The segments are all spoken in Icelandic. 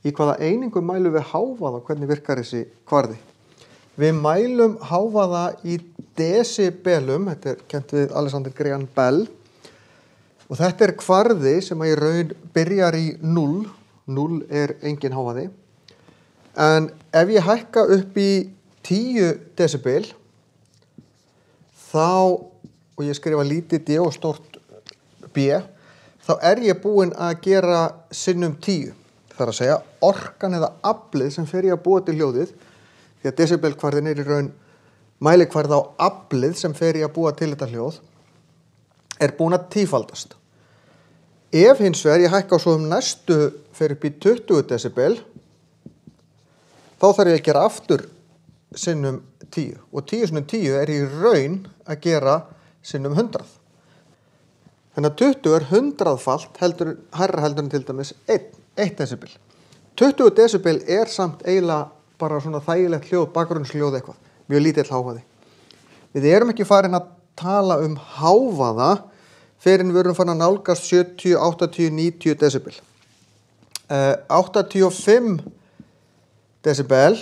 Í hvaða einingum mælum við hávaða og hvernig virkar þessi kvarði? Við mælum hávaða í desibelum, þetta kennt við Alexander Graham Bell, og þetta kvarði sem í raun byrjar í 0. 0 engin hávaði. En ef ég hækka upp í 10 desibel, þá, og ég skrifa lítið D og stórt B, þá ég búinn að gera sinnum 10. Það að segja, orkan eða aflið sem fer í að búa til hljóðið, því að desibelkvarðin í raun mælikvarð á aflið sem fer í að búa til þetta hljóð, búin að tífaldast. Ef hins vegar ég hækka svo næstu fer upp í 20 desibel, þá þarf ég að gera aftur sinnum 10. Og 10 sinnum 10 í raun að gera sinnum 100. Þannig að 20 100-falt hærra heldur en til dæmis 1 desibel. 20 desibel samt eiginlega bara svona þægilegt hljóð, bakgrunnshljóð eitthvað, mjög lítill hávaði. Við erum ekki farin að tala um hávaða fyrr en við erum farin að nálgast 70, 80, 90 desibel. 85 desibel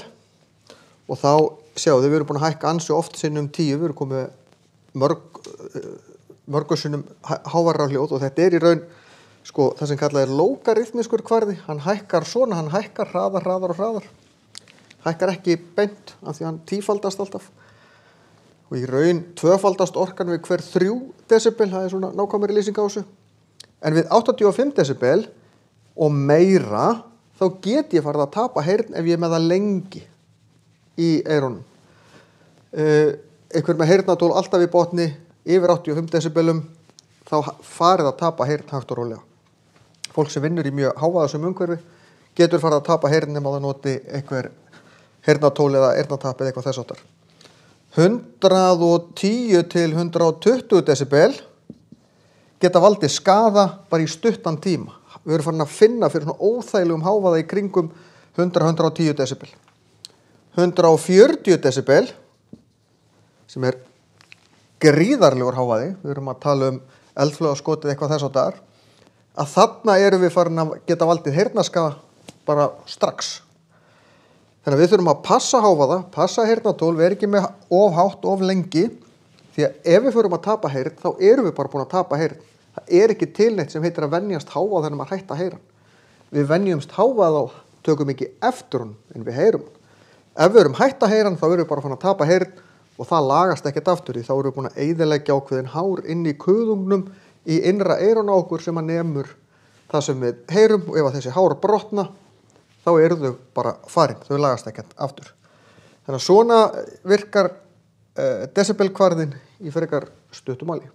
og þá sjáðu við erum búin að hækka ansi oft sinnum 10, við erum komið mörgu sinnum háværra hljóð og þetta í raun það sem kallað logarithmiskur kvarði, hann hækkar svona, hann hækkar hraðar. Hækkar ekki beint af því hann tífaldast alltaf. Og í raun tvöfaldast orkan við hver 3 desibel, það svona nákvæmari lýsing á þessu. En við 85 desibel og meira, þá get ég farið að tapa heyrn ef ég með það lengi í eyrunum. Einhver með heyrnartól alltaf í botni, yfir 85 desibelum, þá farið að tapa heyrn hægt og rólega. Fólk sem vinnur í mjög hávaðasum umhverfi getur farið að tapa heyrn nema það noti einhver heyrnartól eða eyrnatap eða eitthvað þess áttar. 110 til 120 desibel geta valdið skaða bara í stuttan tíma. Við erum farin að finna fyrir svona óþægilegum hávaða í kringum 100-110 desibel. 140 desibel, sem gríðarlegur hávaði, við erum að tala um eldflaugaskotið eitthvað þess áttar, að þarna erum við farin að geta valdið heyrnarskaða bara strax. Þannig að við þurfum að passa hávaða, passa heyrnartól, vera ekki með of hátt, of lengi, því að ef við förum að tapa heyrn, þá erum við bara búin að tapa heyrn. Það ekki til neitt sem heitir að venjast hávaða þegar maður hætta að heyra. Við venjumst hávaða og tökum ekki eftir hún en við heyrum. Ef við erum hætt að heyra, þá erum við bara fann að tapa heyrn og það lagast ekkert aftur því þá erum við búin að eyðileggja ákveðin hár inn í kuðungnum í innra eyrun á okkur sem að nemur það sem við heyrum og ef að þessi hár brotna, þá eru þau bara farin, þau lagast ekkert aftur. Þannig að svona virkar desibelkvarðin í frekar stuttu máli.